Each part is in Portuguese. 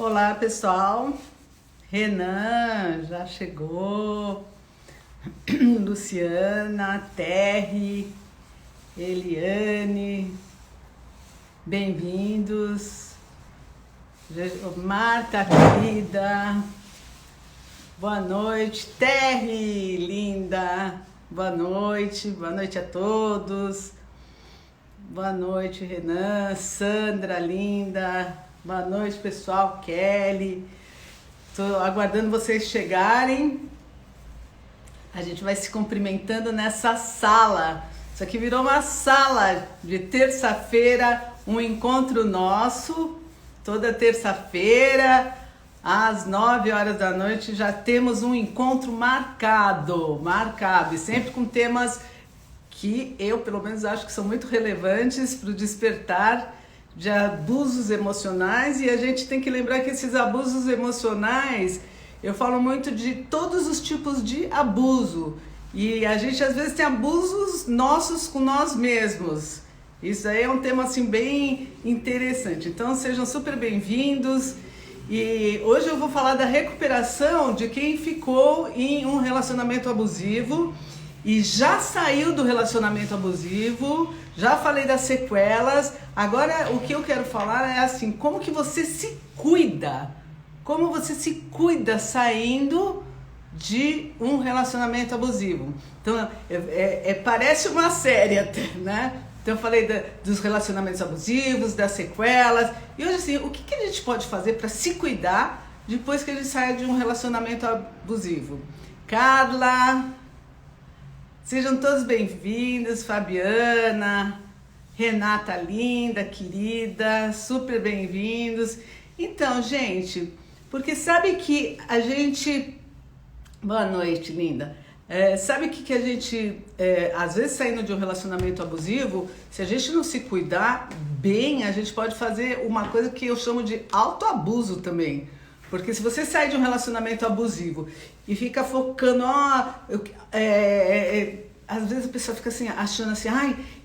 Olá, pessoal. Renan já chegou. Luciana, Terry, Eliane, bem-vindos. Marta, querida, boa noite. Terry, linda, boa noite a todos. Boa noite, Renan, Sandra, linda, boa noite, pessoal. Kelly, estou aguardando vocês chegarem. A gente vai se cumprimentando nessa sala. Isso aqui virou uma sala de terça-feira, um encontro nosso. Toda terça-feira, às 9 horas da noite, já temos um encontro marcado, e sempre com temas que eu, pelo menos, acho que são muito relevantes para o despertar de abusos emocionais. E a gente tem que lembrar que esses abusos emocionais, eu falo muito de todos os tipos de abuso. E a gente, às vezes, tem abusos nossos com nós mesmos. Isso aí é um tema, assim, bem interessante. Então, sejam super bem-vindos. E hoje eu vou falar da recuperação de quem ficou em um relacionamento abusivo e já saiu do relacionamento abusivo, já falei das sequelas. Agora o que eu quero falar é assim, como que você se cuida? Como você se cuida saindo de um relacionamento abusivo? Então, parece uma série até, né? Então eu falei dos relacionamentos abusivos, das sequelas. E hoje assim, o que a gente pode fazer para se cuidar depois que a gente sai de um relacionamento abusivo? Carla, sejam todos bem-vindos. Fabiana, Renata linda, querida, super bem-vindos. Então, gente, porque sabe que a gente... Boa noite, linda. Sabe que a gente, às vezes saindo de um relacionamento abusivo, se a gente não se cuidar bem, a gente pode fazer uma coisa que eu chamo de autoabuso também. Porque se você sai de um relacionamento abusivo e fica focando, às vezes a pessoa fica assim, achando assim,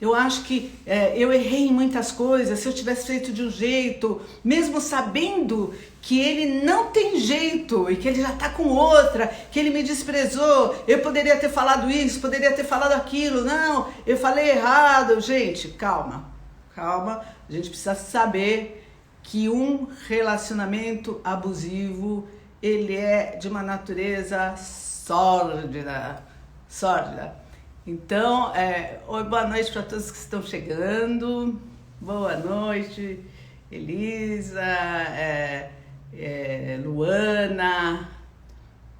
eu acho que eu errei em muitas coisas, se eu tivesse feito de um jeito, mesmo sabendo que ele não tem jeito e que ele já tá com outra, que ele me desprezou, eu poderia ter falado isso, poderia ter falado aquilo, não, eu falei errado. Gente, calma, a gente precisa saber que um relacionamento abusivo, ele é de uma natureza sórdida. Então, boa noite para todos que estão chegando. Boa noite, Elisa, Luana.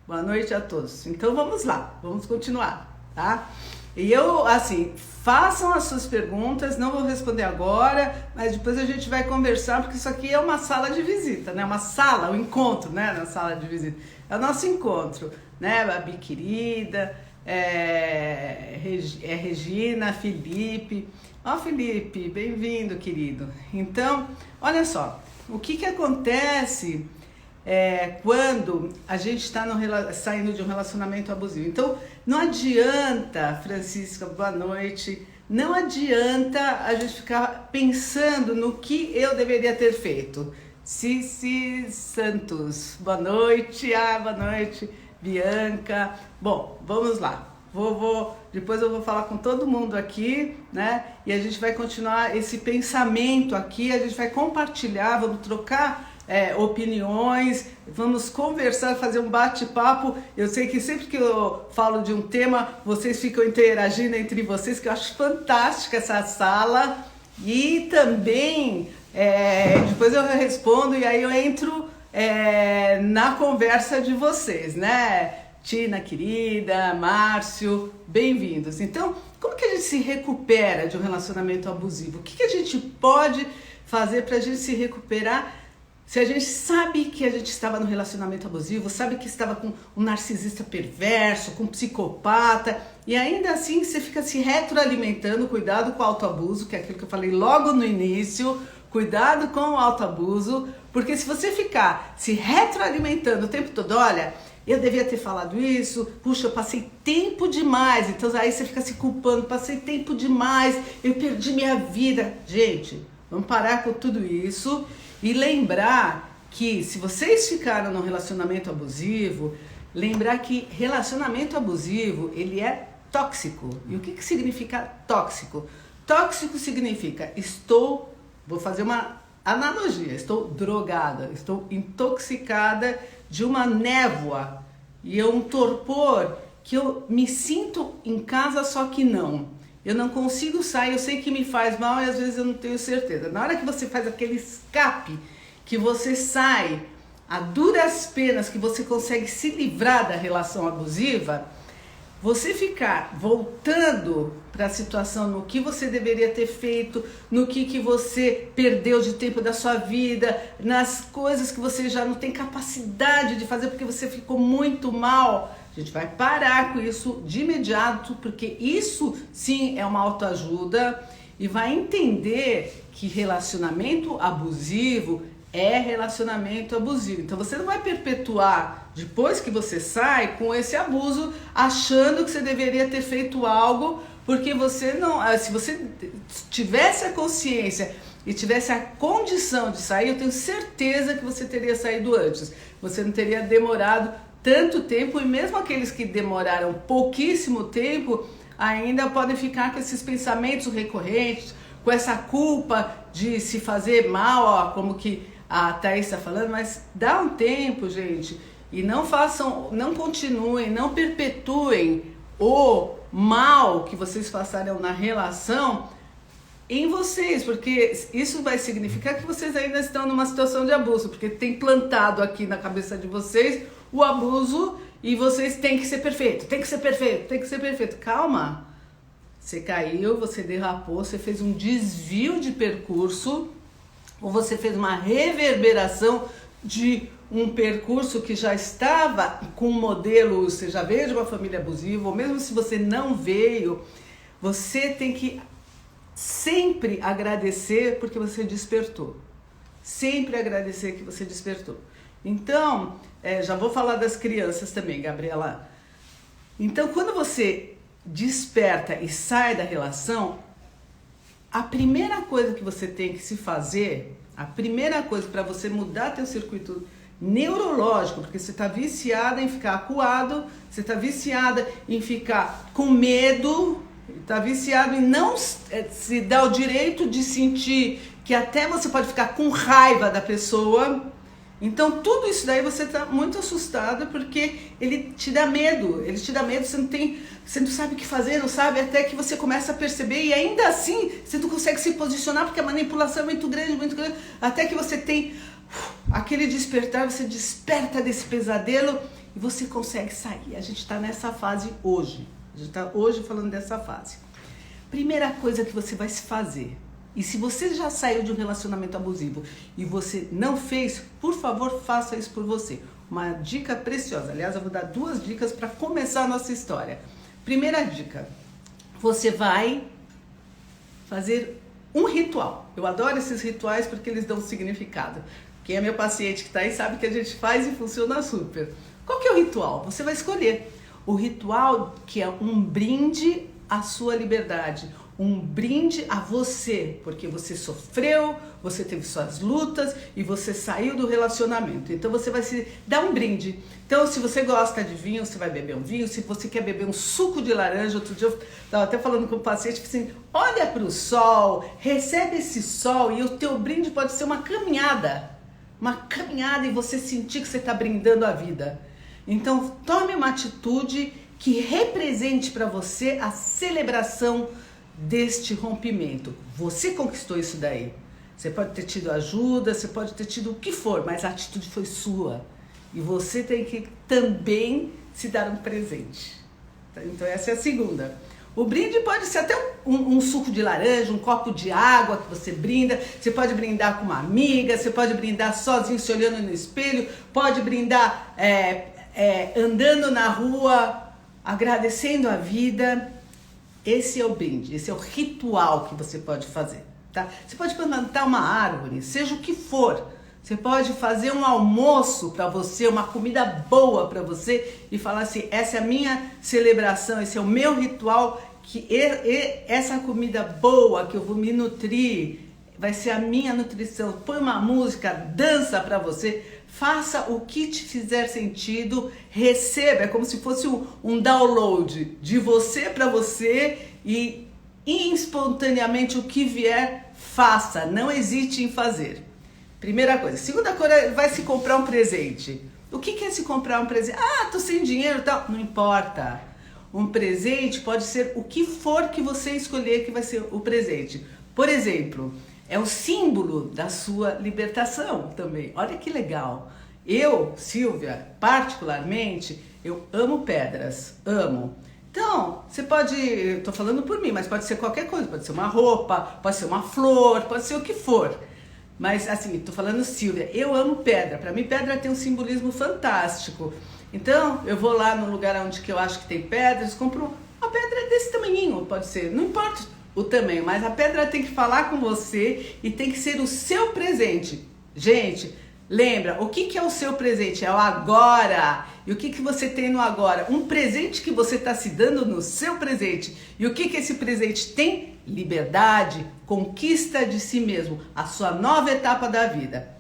Boa noite a todos. Então vamos lá, vamos continuar, tá? E eu, assim, façam as suas perguntas, não vou responder agora, mas depois a gente vai conversar, porque isso aqui é uma sala de visita, né? Uma sala, um encontro, né? Na sala de visita. É o nosso encontro, né? A Bi querida, Regina, Felipe. Felipe, bem-vindo, querido. Então, olha só, o que acontece quando a gente está saindo de um relacionamento abusivo? Então, não adianta, Francisca, boa noite, não adianta a gente ficar pensando no que eu deveria ter feito. Cici Santos, boa noite, boa noite, Bianca. Bom, vamos lá. Depois eu vou falar com todo mundo aqui, né? E a gente vai continuar esse pensamento aqui, a gente vai compartilhar, vamos trocar opiniões, vamos conversar, fazer um bate-papo. Eu sei que sempre que eu falo de um tema, vocês ficam interagindo entre vocês, que eu acho fantástica essa sala. E também, depois eu respondo e aí eu entro na conversa de vocês, né? Tina, querida, Márcio, bem-vindos. Então, como que a gente se recupera de um relacionamento abusivo? O que a gente pode fazer para a gente se recuperar se a gente sabe que a gente estava no relacionamento abusivo, sabe que estava com um narcisista perverso, com um psicopata, e ainda assim você fica se retroalimentando? Cuidado com o autoabuso, que é aquilo que eu falei logo no início, cuidado com o autoabuso, porque se você ficar se retroalimentando o tempo todo, olha, eu devia ter falado isso, puxa, eu passei tempo demais, então aí você fica se culpando, passei tempo demais, eu perdi minha vida. Gente, vamos parar com tudo isso e lembrar que se vocês ficaram num relacionamento abusivo, lembrar que relacionamento abusivo, ele é tóxico. E o que significa tóxico? Tóxico significa vou fazer uma analogia, estou drogada, estou intoxicada de uma névoa e é um torpor que eu me sinto em casa, só que não. Eu não consigo sair, eu sei que me faz mal e às vezes eu não tenho certeza. Na hora que você faz aquele escape, que você sai a duras penas, que você consegue se livrar da relação abusiva, você ficar voltando para a situação no que você deveria ter feito, no que você perdeu de tempo da sua vida, nas coisas que você já não tem capacidade de fazer porque você ficou muito mal. A gente vai parar com isso de imediato, porque isso sim é uma autoajuda, e vai entender que relacionamento abusivo é relacionamento abusivo. Então você não vai perpetuar depois que você sai com esse abuso, achando que você deveria ter feito algo, porque você não. Se você tivesse a consciência e tivesse a condição de sair, eu tenho certeza que você teria saído antes. Você não teria demorado tanto tempo, e mesmo aqueles que demoraram pouquíssimo tempo ainda podem ficar com esses pensamentos recorrentes, com essa culpa de se fazer mal, ó, como que a Thaís está falando, mas dá um tempo, gente, e não continuem, não perpetuem o mal que vocês passaram na relação em vocês, porque isso vai significar que vocês ainda estão numa situação de abuso, porque tem plantado aqui na cabeça de vocês o abuso e vocês têm que ser perfeito, tem que ser perfeito, tem que ser perfeito. Calma, você caiu, você derrapou, você fez um desvio de percurso, ou você fez uma reverberação de um percurso que já estava com um modelo, você já veio de uma família abusiva, ou mesmo se você não veio, você tem que sempre agradecer porque você despertou. Sempre agradecer que você despertou. Então, já vou falar das crianças também, Gabriela. Então, quando você desperta e sai da relação, a primeira coisa que você tem que se fazer, a primeira coisa para você mudar teu circuito neurológico, porque você está viciada em ficar acuado, você está viciada em ficar com medo, está viciado em não se dar o direito de sentir que até você pode ficar com raiva da pessoa. Então tudo isso daí você está muito assustado porque ele te dá medo, você não sabe o que fazer, não sabe, até que você começa a perceber e ainda assim você não consegue se posicionar porque a manipulação é muito grande, até que você tem aquele despertar, você desperta desse pesadelo e você consegue sair. A gente está nessa fase hoje, a gente está hoje falando dessa fase. Primeira coisa que você vai se fazer, e se você já saiu de um relacionamento abusivo e você não fez, por favor, faça isso por você. Uma dica preciosa. Aliás, eu vou dar 2 dicas para começar a nossa história. Primeira dica, você vai fazer um ritual. Eu adoro esses rituais porque eles dão significado. Quem é meu paciente que está aí sabe que a gente faz e funciona super. Qual que é o ritual? Você vai escolher. O ritual que é um brinde à sua liberdade. Um brinde a você, porque você sofreu, você teve suas lutas e você saiu do relacionamento. Então você vai se dar um brinde. Então se você gosta de vinho, você vai beber um vinho. Se você quer beber um suco de laranja, outro dia eu estava até falando com o paciente, assim, olha para o sol, recebe esse sol e o teu brinde pode ser uma caminhada e você sentir que você está brindando a vida. Então tome uma atitude que represente para você a celebração deste rompimento. Você conquistou isso daí. Você pode ter tido ajuda, você pode ter tido o que for, mas a atitude foi sua. E você tem que também se dar um presente. Então essa é a segunda. O brinde pode ser até um suco de laranja, um copo de água que você brinda. Você pode brindar com uma amiga, você pode brindar sozinho, se olhando no espelho, pode brindar andando na rua, agradecendo a vida. Esse é o brinde, esse é o ritual que você pode fazer, tá? Você pode plantar uma árvore, seja o que for. Você pode fazer um almoço para você, uma comida boa para você e falar assim, essa é a minha celebração, esse é o meu ritual, que essa comida boa que eu vou me nutrir, vai ser a minha nutrição. Põe uma música, dança para você, faça o que te fizer sentido, receba, é como se fosse um download de você para você e espontaneamente o que vier, faça, não hesite em fazer. Primeira coisa. Segunda coisa, vai se comprar um presente. O que é se comprar um presente? Ah, tô sem dinheiro e tal. Não importa. Um presente pode ser o que for que você escolher que vai ser o presente. Por exemplo, é o símbolo da sua libertação também. Olha que legal. Eu, Silvia, particularmente, eu amo pedras. Amo. Então, você pode, eu tô falando por mim, mas pode ser qualquer coisa. Pode ser uma roupa, pode ser uma flor, pode ser o que for. Mas assim, tô falando Silvia, eu amo pedra. Para mim, pedra tem um simbolismo fantástico. Então, eu vou lá no lugar onde que eu acho que tem pedras, compro uma pedra desse tamanhinho, pode ser, não importa o tamanho, mas a pedra tem que falar com você e tem que ser o seu presente. Gente, lembra, o que é o seu presente? É o agora. E o que você tem no agora? Um presente que você está se dando no seu presente. E o que esse presente tem? Liberdade, conquista de si mesmo, a sua nova etapa da vida.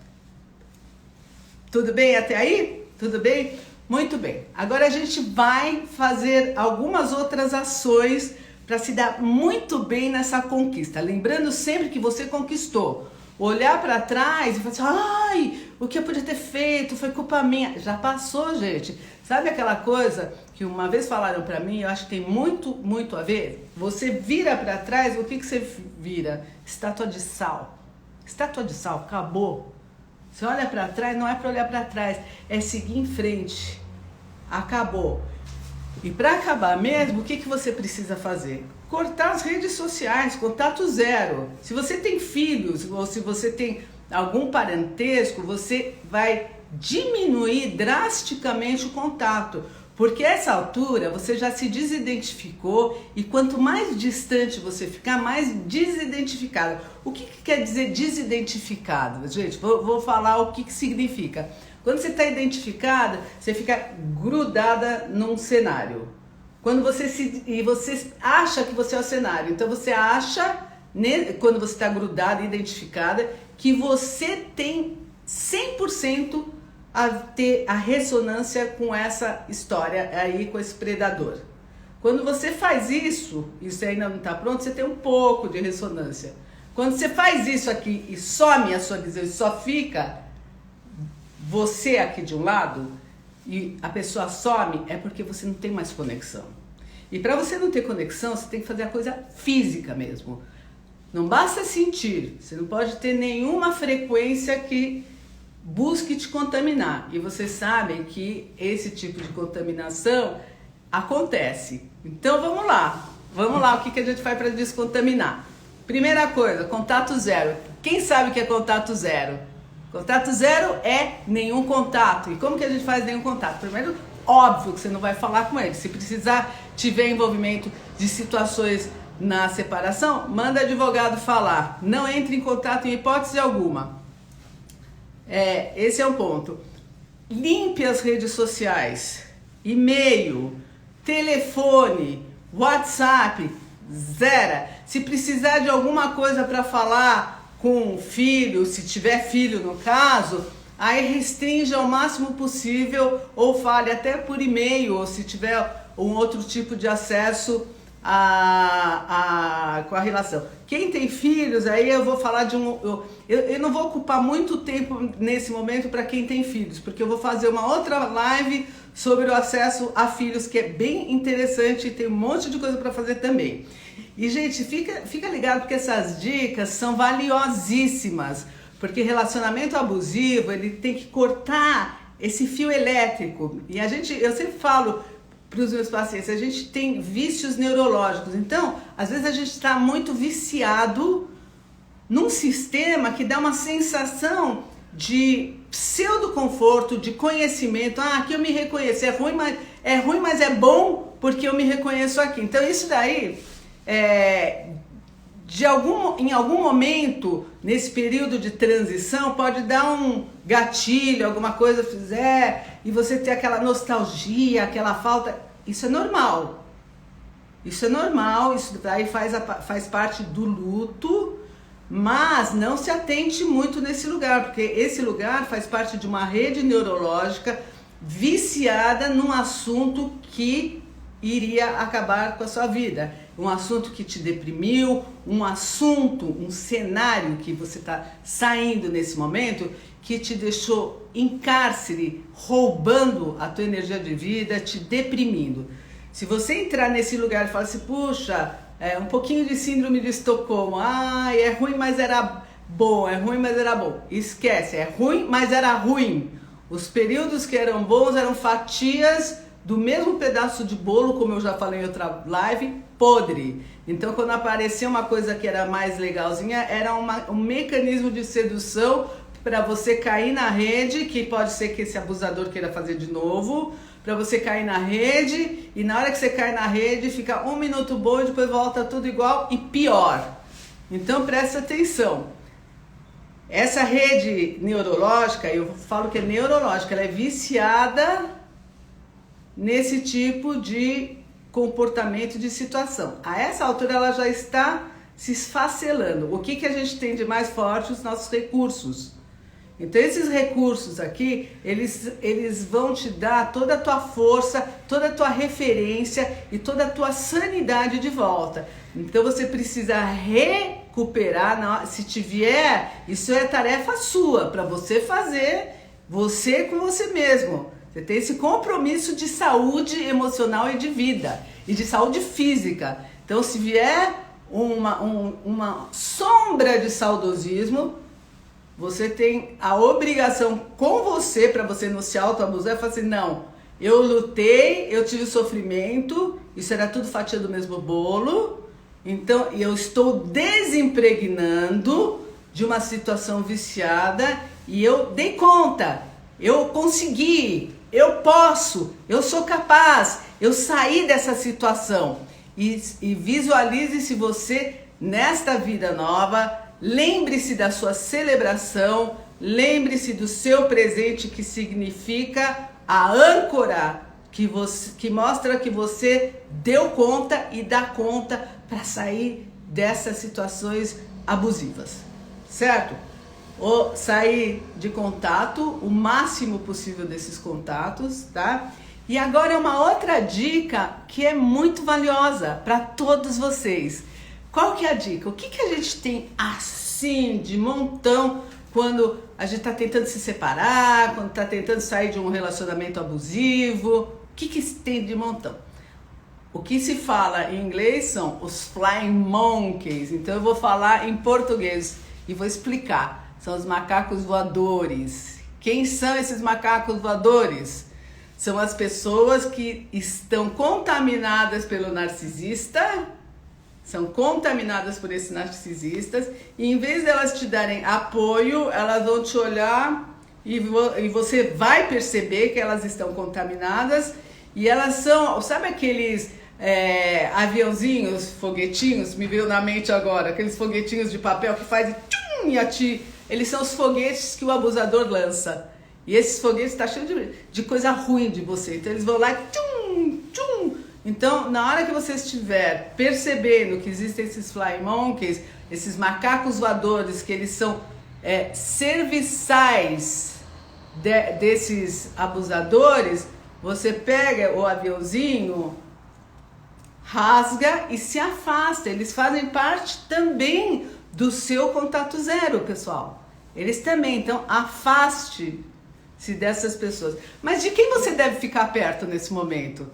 Tudo bem até aí? Tudo bem? Muito bem. Agora a gente vai fazer algumas outras ações para se dar muito bem nessa conquista. Lembrando sempre que você conquistou. Olhar para trás e falar assim, ai, o que eu podia ter feito, foi culpa minha. Já passou, gente. Sabe aquela coisa que uma vez falaram para mim, eu acho que tem muito a ver? Você vira para trás, o que você vira? Estátua de sal. Estátua de sal, acabou. Você olha para trás, não é para olhar para trás, é seguir em frente. Acabou. E para acabar mesmo, o que você precisa fazer? Cortar as redes sociais, contato zero. Se você tem filhos ou se você tem algum parentesco, você vai diminuir drasticamente o contato. Porque a essa altura você já se desidentificou e quanto mais distante você ficar, mais desidentificado. O que quer dizer desidentificado? Gente, vou falar o que significa. Quando você está identificada, você fica grudada num cenário. Quando você acha que você é o cenário, então você acha, quando você está grudada, identificada, que você tem 100% a ter a ressonância com essa história aí, com esse predador. Quando você faz isso ainda não está pronto, você tem um pouco de ressonância. Quando você faz isso aqui e some a sua visão e só fica você aqui de um lado e a pessoa some, é porque você não tem mais conexão. E para você não ter conexão, você tem que fazer a coisa física mesmo. Não basta sentir, você não pode ter nenhuma frequência que busque te contaminar. E vocês sabem que esse tipo de contaminação acontece. Então vamos lá, o que a gente faz para descontaminar? Primeira coisa, contato zero. Quem sabe o que é contato zero? Contato zero é nenhum contato. E como que a gente faz nenhum contato? Primeiro, óbvio que você não vai falar com ele. Se precisar tiver envolvimento de situações na separação, manda advogado falar. Não entre em contato em hipótese alguma. Esse é um ponto. Limpe as redes sociais, e-mail, telefone, WhatsApp, zero. Se precisar de alguma coisa para falar com o filho, se tiver filho no caso, aí restrinja ao máximo possível ou fale até por e-mail, ou se tiver um outro tipo de acesso com a relação. Quem tem filhos, aí eu vou falar de eu não vou ocupar muito tempo nesse momento para quem tem filhos, porque eu vou fazer uma outra live sobre o acesso a filhos, que é bem interessante e tem um monte de coisa para fazer também. E, gente, fica ligado porque essas dicas são valiosíssimas, porque relacionamento abusivo, ele tem que cortar esse fio elétrico. E eu sempre falo para os meus pacientes, a gente tem vícios neurológicos. Então, às vezes a gente está muito viciado num sistema que dá uma sensação de pseudo-conforto, de conhecimento. Aqui eu me reconheço, é ruim, mas é bom porque eu me reconheço aqui. Então, isso daí, em algum momento, nesse período de transição, pode dar um gatilho, alguma coisa fizer, e você ter aquela nostalgia, aquela falta. Isso é normal. Isso daí faz parte do luto, Mas não se atente muito nesse lugar, porque esse lugar faz parte de uma rede neurológica viciada num assunto que iria acabar com a sua vida. Um assunto que te deprimiu, um assunto, um cenário que você está saindo nesse momento, que te deixou em cárcere, roubando a tua energia de vida, te deprimindo. Se você entrar nesse lugar e falar assim, puxa, um pouquinho de síndrome de Estocolmo, é ruim, mas era bom, é ruim, mas era bom. Esquece, é ruim, mas era ruim. Os períodos que eram bons eram fatias do mesmo pedaço de bolo, como eu já falei em outra live, podre. Então, quando aparecia uma coisa que era mais legalzinha, era um mecanismo de sedução para você cair na rede, que pode ser que esse abusador queira fazer de novo, para você cair na rede, e na hora que você cai na rede, fica um minuto bom e depois volta tudo igual e pior. Então, presta atenção. Essa rede neurológica, eu falo que é neurológica, ela é viciada nesse tipo de comportamento, de situação. A essa altura ela já está se esfacelando. O que a gente tem de mais forte? Os nossos recursos. Então esses recursos aqui, eles vão te dar toda a tua força, toda a tua referência e toda a tua sanidade de volta. Então você precisa recuperar, se te vier, isso é tarefa sua, para você fazer, você com você mesmo. Você tem esse compromisso de saúde emocional e de vida, e de saúde física. Então, se vier uma sombra de saudosismo, você tem a obrigação com você, para você não se autoabusar, falar assim, não, eu lutei, eu tive sofrimento, isso era tudo fatia do mesmo bolo, então eu estou desimpregnando de uma situação viciada e eu dei conta, eu consegui, eu posso, eu sou capaz, eu saí dessa situação. E visualize-se você nesta vida nova, lembre-se da sua celebração, lembre-se do seu presente, que significa a âncora, que mostra que você deu conta e dá conta para sair dessas situações abusivas, certo? Ou sair de contato, o máximo possível desses contatos, tá? E agora uma outra dica que é muito valiosa para todos vocês. Qual que é a dica? O que a gente tem assim de montão quando a gente está tentando se separar, quando está tentando sair de um relacionamento abusivo? O que se tem de montão? O que se fala em inglês são os flying monkeys. Então eu vou falar em português e vou explicar. São os macacos voadores. Quem são esses macacos voadores? São as pessoas que estão contaminadas pelo narcisista, são contaminadas por esses narcisistas, e em vez de elas te darem apoio, elas vão te olhar e você vai perceber que elas estão contaminadas, e elas são, sabe aqueles aviãozinhos, foguetinhos, me veio na mente agora, aqueles foguetinhos de papel que fazem tchum, e eles são os foguetes que o abusador lança. E esses foguetes estão cheios de coisa ruim de você. Então eles vão lá e tchum, tchum. Então, na hora que você estiver percebendo que existem esses flying monkeys, esses macacos voadores, que eles são serviçais desses abusadores, você pega o aviãozinho, rasga e se afasta. Eles fazem parte também do seu contato zero, pessoal. Eles também, então afaste-se dessas pessoas. Mas de quem você deve ficar perto nesse momento?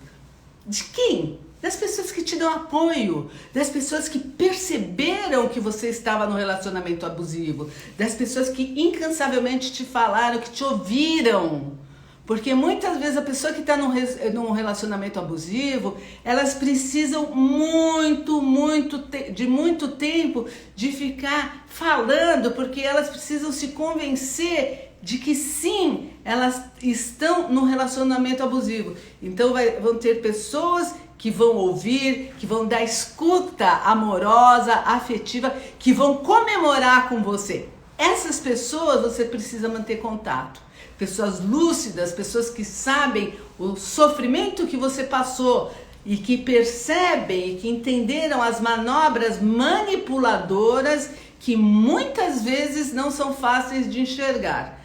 De quem? Das pessoas que te dão apoio, das pessoas que perceberam que você estava no relacionamento abusivo, das pessoas que incansavelmente te falaram, que te ouviram. Porque muitas vezes a pessoa que está num relacionamento abusivo, elas precisam de muito tempo de ficar falando, porque elas precisam se convencer de que sim, elas estão num relacionamento abusivo. Então vão ter pessoas que vão ouvir, que vão dar escuta amorosa, afetiva, que vão comemorar com você. Essas pessoas você precisa manter contato. Pessoas lúcidas, pessoas que sabem o sofrimento que você passou e que percebem e que entenderam as manobras manipuladoras que muitas vezes não são fáceis de enxergar.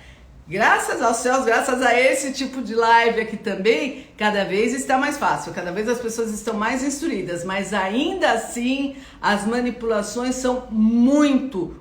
Graças aos céus, graças a esse tipo de live aqui também, cada vez está mais fácil, cada vez as pessoas estão mais instruídas, mas ainda assim as manipulações são muito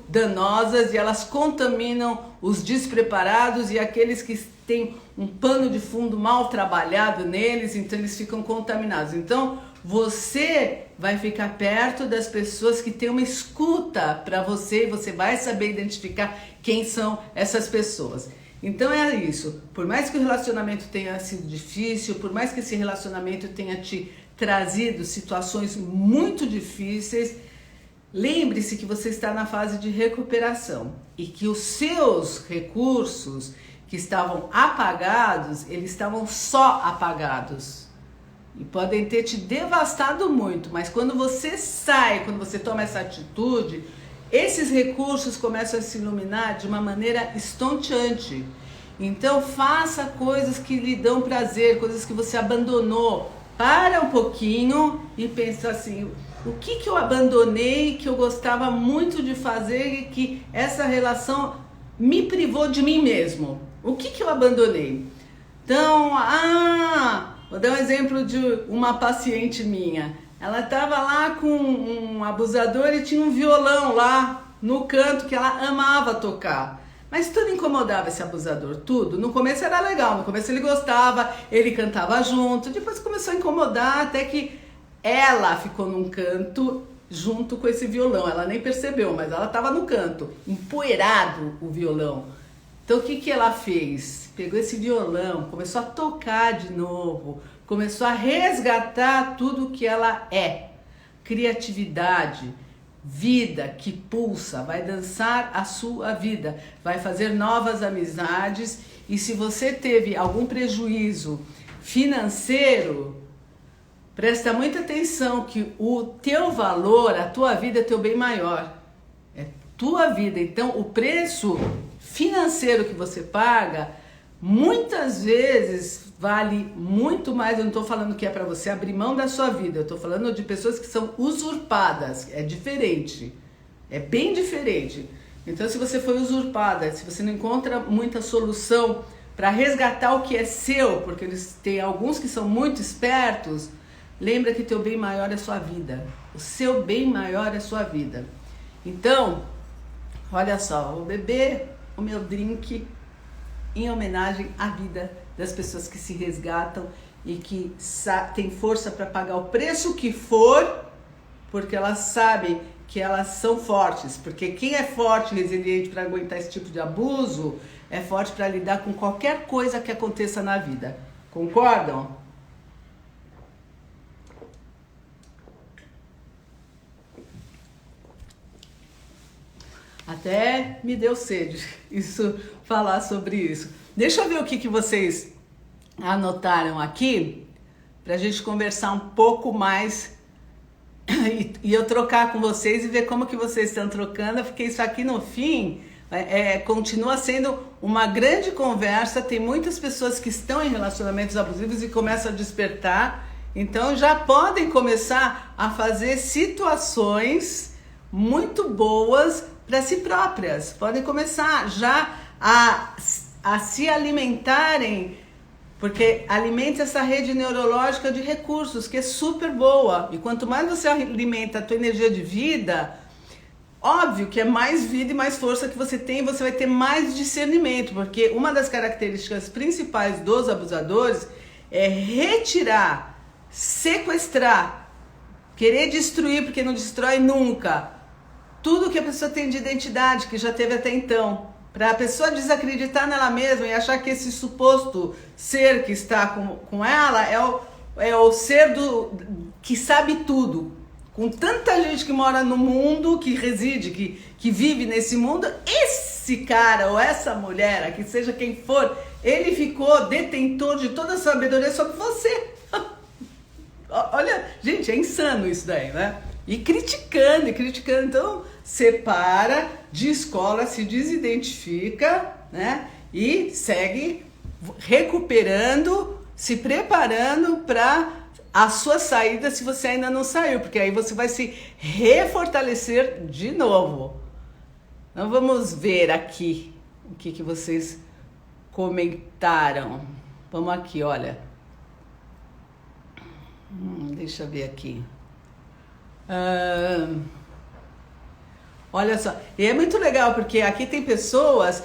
danosas e elas contaminam os despreparados e aqueles que têm um pano de fundo mal trabalhado neles, então eles ficam contaminados. Então você vai ficar perto das pessoas que têm uma escuta para você e você vai saber identificar quem são essas pessoas. Então é isso, por mais que o relacionamento tenha sido difícil, por mais que esse relacionamento tenha te trazido situações muito difíceis, lembre-se que você está na fase de recuperação e que os seus recursos que estavam apagados, eles estavam só apagados. E podem ter te devastado muito, mas quando você sai, quando você toma essa atitude, esses recursos começam a se iluminar de uma maneira estonteante. Então faça coisas que lhe dão prazer, coisas que você abandonou. Para um pouquinho e pensa assim, o que eu abandonei que eu gostava muito de fazer e que essa relação me privou de mim mesmo? O que eu abandonei? Então, vou dar um exemplo de uma paciente minha. Ela estava lá com um abusador e tinha um violão lá no canto que ela amava tocar. Mas tudo incomodava esse abusador, tudo. No começo era legal, no começo ele gostava, ele cantava junto. Depois começou a incomodar até que ela ficou num canto junto com esse violão. Ela nem percebeu, mas ela estava no canto, empoeirado o violão. Então o que ela fez? Pegou esse violão, começou a tocar de novo, começou a resgatar tudo que ela é. Criatividade, vida que pulsa, vai dançar a sua vida, vai fazer novas amizades e se você teve algum prejuízo financeiro, presta muita atenção que o teu valor, a tua vida é teu bem maior, é tua vida. Então o preço financeiro que você paga muitas vezes vale muito mais. Eu não estou falando que é para você abrir mão da sua vida, eu estou falando de pessoas que são usurpadas, é diferente, é bem diferente. Então se você foi usurpada, se você não encontra muita solução para resgatar o que é seu, porque eles têm alguns que são muito espertos, lembra que teu bem maior é sua vida, o seu bem maior é sua vida. Então, olha só, vou beber o meu drink em homenagem à vida das pessoas que se resgatam e que têm força para pagar o preço que for, porque elas sabem que elas são fortes, porque quem é forte, resiliente para aguentar esse tipo de abuso, é forte para lidar com qualquer coisa que aconteça na vida. Concordam? Até me deu sede falar sobre isso. Deixa eu ver o que vocês anotaram aqui para a gente conversar um pouco mais e eu trocar com vocês e ver como que vocês estão trocando, porque isso aqui no fim continua sendo uma grande conversa. Tem muitas pessoas que estão em relacionamentos abusivos e começam a despertar, então já podem começar a fazer situações muito boas para si próprias, podem começar já a se alimentarem, porque alimenta essa rede neurológica de recursos, que é super boa, e quanto mais você alimenta a tua energia de vida, óbvio que é mais vida e mais força que você tem, você vai ter mais discernimento, porque uma das características principais dos abusadores é retirar, sequestrar, querer destruir, porque não destrói nunca, tudo que a pessoa tem de identidade, que já teve até então, para a pessoa desacreditar nela mesma e achar que esse suposto ser que está com ela é o ser que sabe tudo. Com tanta gente que mora no mundo, que reside, que vive nesse mundo, esse cara ou essa mulher, que seja quem for, ele ficou detentor de toda a sabedoria sobre você. Olha, gente, é insano isso daí, né? E criticando. Então, separa, descola, se desidentifica, né? E segue recuperando, se preparando para a sua saída se você ainda não saiu, porque aí você vai se refortalecer de novo. Então vamos ver aqui o que vocês comentaram. Vamos aqui, olha. Deixa eu ver aqui. Olha só, e é muito legal porque aqui tem pessoas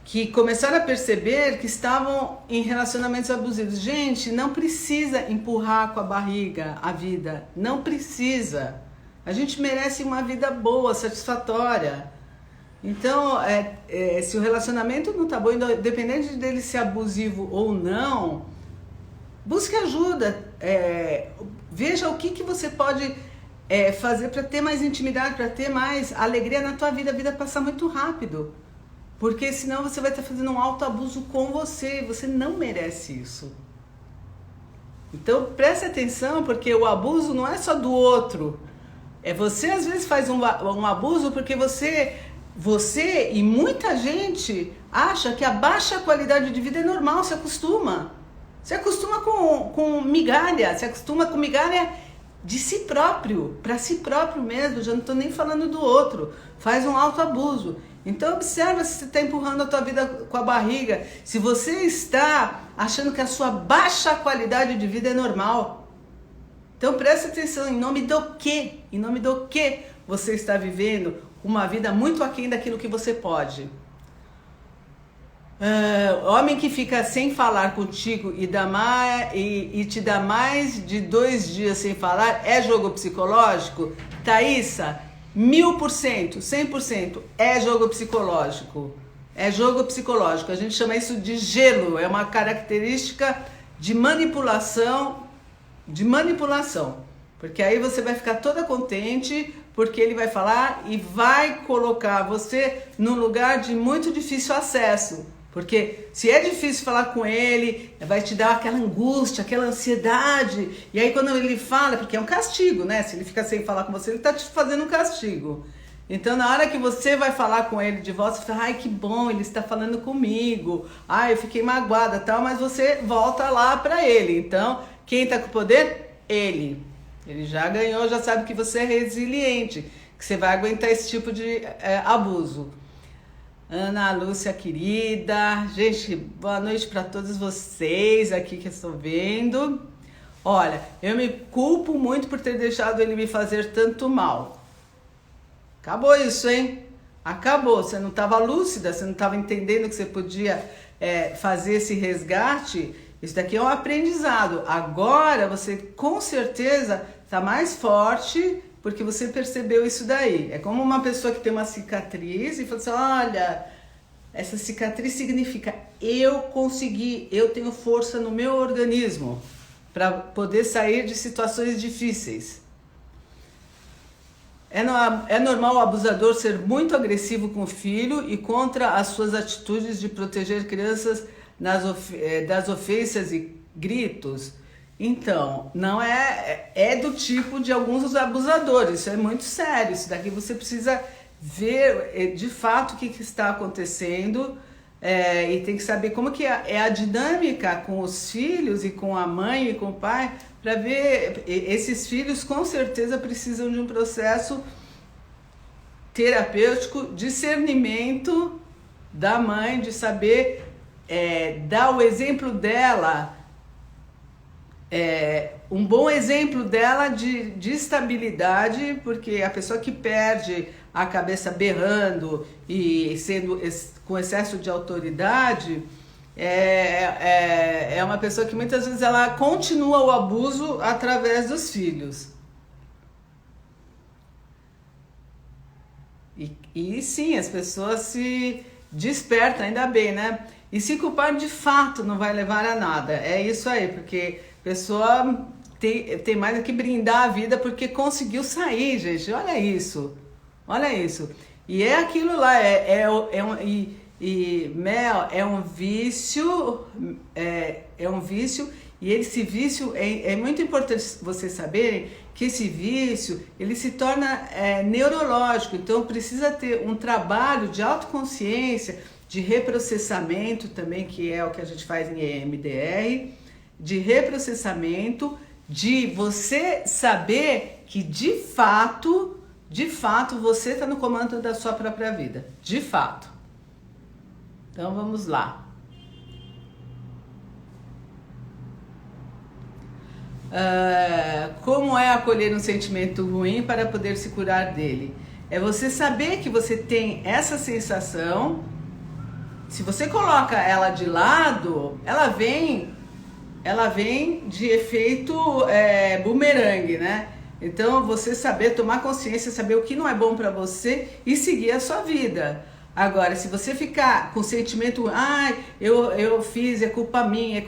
que começaram a perceber que estavam em relacionamentos abusivos. Gente, não precisa empurrar com a barriga a vida, não precisa. A gente merece uma vida boa, satisfatória. Então, se o relacionamento não tá bom, independente dele ser abusivo ou não, busque ajuda. Veja o que você pode fazer para ter mais intimidade, para ter mais alegria na tua vida. A vida passa muito rápido. Porque senão você vai estar fazendo um autoabuso com você. Você não merece isso. Então preste atenção, porque o abuso não é só do outro. Você às vezes faz um abuso porque você e muita gente acha que a baixa qualidade de vida é normal, se acostuma. Se acostuma com migalha, se acostuma com migalha de si próprio, para si próprio mesmo, já não estou nem falando do outro. Faz um autoabuso. Então observa se você está empurrando a tua vida com a barriga, se você está achando que a sua baixa qualidade de vida é normal. Então preste atenção, em nome do que você está vivendo uma vida muito aquém daquilo que você pode. Homem que fica sem falar contigo e te dá mais de 2 dias sem falar, é jogo psicológico? Thaísa, 1000%, 100% é jogo psicológico. É jogo psicológico. A gente chama isso de gelo. É uma característica de manipulação. Porque aí você vai ficar toda contente, porque ele vai falar e vai colocar você num lugar de muito difícil acesso. Porque se é difícil falar com ele, vai te dar aquela angústia, aquela ansiedade. E aí quando ele fala, porque é um castigo, né? Se ele fica sem falar com você, ele está te fazendo um castigo. Então na hora que você vai falar com ele de volta, você fala, ai que bom, ele está falando comigo. Ai, eu fiquei magoada e tal, mas você volta lá para ele. Então quem está com o poder? Ele. Ele já ganhou, já sabe que você é resiliente, que você vai aguentar esse tipo de abuso. Ana Lúcia querida, gente, boa noite para todos vocês aqui que eu estou vendo. Olha, eu me culpo muito por ter deixado ele me fazer tanto mal. Acabou isso, hein? Acabou, você não estava lúcida, você não estava entendendo que você podia fazer esse resgate. Isso daqui é um aprendizado. Agora você com certeza está mais forte, porque você percebeu isso daí. É como uma pessoa que tem uma cicatriz e fala assim, olha, essa cicatriz significa eu consegui, eu tenho força no meu organismo para poder sair de situações difíceis. É normal o abusador ser muito agressivo com o filho e contra as suas atitudes de proteger crianças das ofensas e gritos. Então, não é do tipo de alguns abusadores, isso é muito sério, isso daqui você precisa ver de fato o que está acontecendo e tem que saber como que é a dinâmica com os filhos e com a mãe e com o pai, para ver, esses filhos com certeza precisam de um processo terapêutico, discernimento da mãe, de saber dar o exemplo dela, um bom exemplo dela de estabilidade, porque a pessoa que perde a cabeça berrando e sendo com excesso de autoridade é uma pessoa que muitas vezes ela continua o abuso através dos filhos. E sim, as pessoas se despertam, ainda bem, né? E se culpar de fato não vai levar a nada. É isso aí, porque a pessoa tem mais que brindar a vida porque conseguiu sair, gente. Olha isso. Olha isso. E é aquilo lá, Mel, é um vício, e esse vício é muito importante vocês saberem que esse vício, ele se torna neurológico, então precisa ter um trabalho de autoconsciência, de reprocessamento também, que é o que a gente faz em EMDR, de reprocessamento de você saber que de fato você está no comando da sua própria vida, de fato. Então vamos lá. Como é acolher um sentimento ruim para poder se curar dele? É você saber que você tem essa sensação. Se você coloca ela de lado, ela vem de efeito bumerangue, né? Então você saber tomar consciência, saber o que não é bom para você e seguir a sua vida. Agora, se você ficar com sentimento, eu fiz, é culpa minha,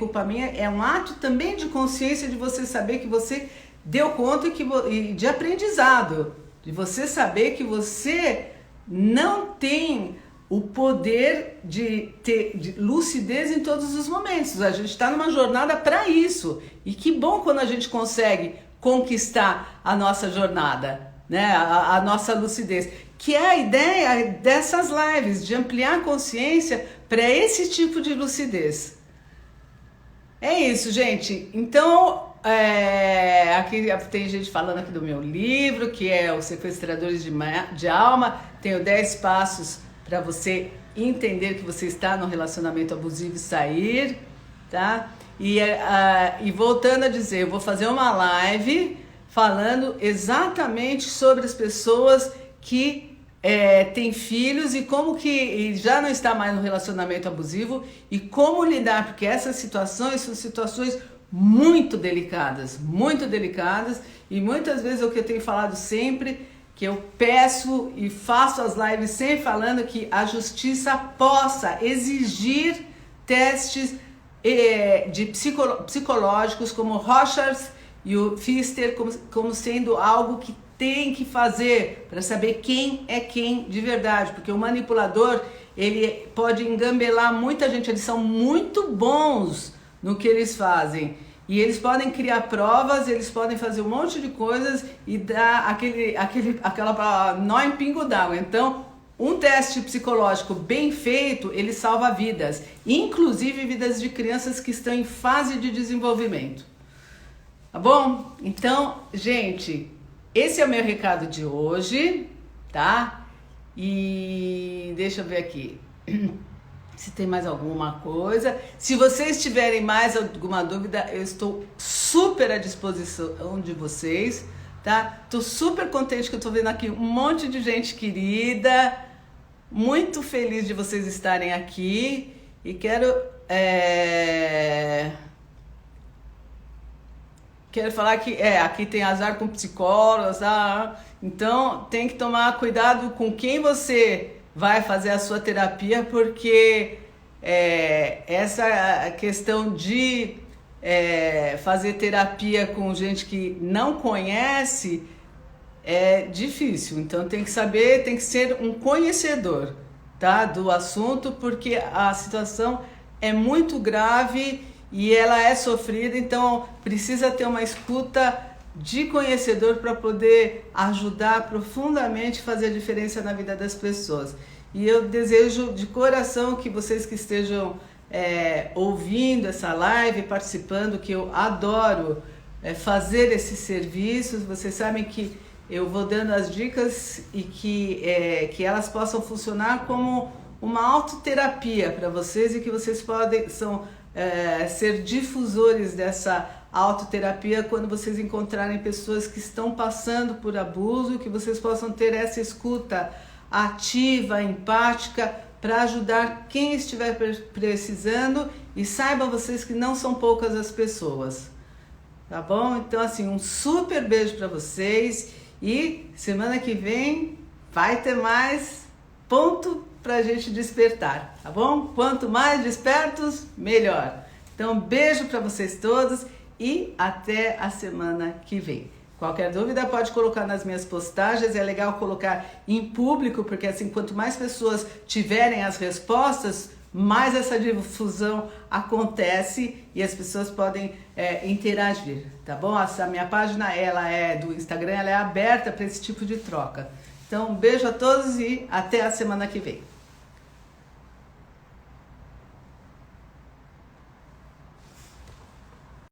é um ato também de consciência de você saber que você deu conta e de aprendizado, de você saber que você não tem o poder de ter lucidez em todos os momentos. A gente está numa jornada para isso. E que bom quando a gente consegue conquistar a nossa jornada, né? A nossa lucidez. Que é a ideia dessas lives, de ampliar a consciência para esse tipo de lucidez. É isso, gente. Então, aqui tem gente falando aqui do meu livro, que é Os Sequestradores de Alma. Tenho 10 passos para você entender que você está num relacionamento abusivo e sair, tá? E voltando a dizer, eu vou fazer uma live falando exatamente sobre as pessoas que têm filhos e como que já não está mais no relacionamento abusivo e como lidar, porque essas situações são situações muito delicadas e muitas vezes é o que eu tenho falado sempre, que eu peço e faço as lives sempre falando que a justiça possa exigir testes psicológicos como o Rorschach e o Pfister como sendo algo que tem que fazer para saber quem é quem de verdade, porque o manipulador ele pode engambelar muita gente, eles são muito bons no que eles fazem. E eles podem criar provas, eles podem fazer um monte de coisas e dar aquela nó em pingo d'água. Então, um teste psicológico bem feito, ele salva vidas, inclusive vidas de crianças que estão em fase de desenvolvimento. Tá bom? Então, gente, esse é o meu recado de hoje, tá? E deixa eu ver aqui. Se tem mais alguma coisa. Se vocês tiverem mais alguma dúvida, eu estou super à disposição de vocês, tá? Tô super contente que eu tô vendo aqui um monte de gente querida. Muito feliz de vocês estarem aqui. E quero falar que aqui tem azar com psicólogos, então tem que tomar cuidado com quem você vai fazer a sua terapia, porque essa questão de fazer terapia com gente que não conhece é difícil. Então tem que saber, tem que ser um conhecedor, tá, do assunto, porque a situação é muito grave e ela é sofrida, então precisa ter uma escuta de conhecedor para poder ajudar profundamente, fazer a diferença na vida das pessoas. E eu desejo de coração que vocês que estejam ouvindo essa live, participando, que eu adoro fazer esses serviços, vocês sabem que eu vou dando as dicas e que elas possam funcionar como uma autoterapia para vocês e que vocês podem ser difusores dessa autoterapia quando vocês encontrarem pessoas que estão passando por abuso, que vocês possam ter essa escuta ativa, empática, para ajudar quem estiver precisando, e saibam vocês que não são poucas as pessoas, tá bom? Então assim, um super beijo para vocês e semana que vem vai ter mais ponto pra gente despertar, tá bom? Quanto mais despertos, melhor. Então beijo para vocês todos e até a semana que vem. Qualquer dúvida pode colocar nas minhas postagens, é legal colocar em público, porque assim, quanto mais pessoas tiverem as respostas, mais essa difusão acontece e as pessoas podem interagir, tá bom? Essa minha página, ela é do Instagram, ela é aberta para esse tipo de troca. Então, um beijo a todos e até a semana que vem.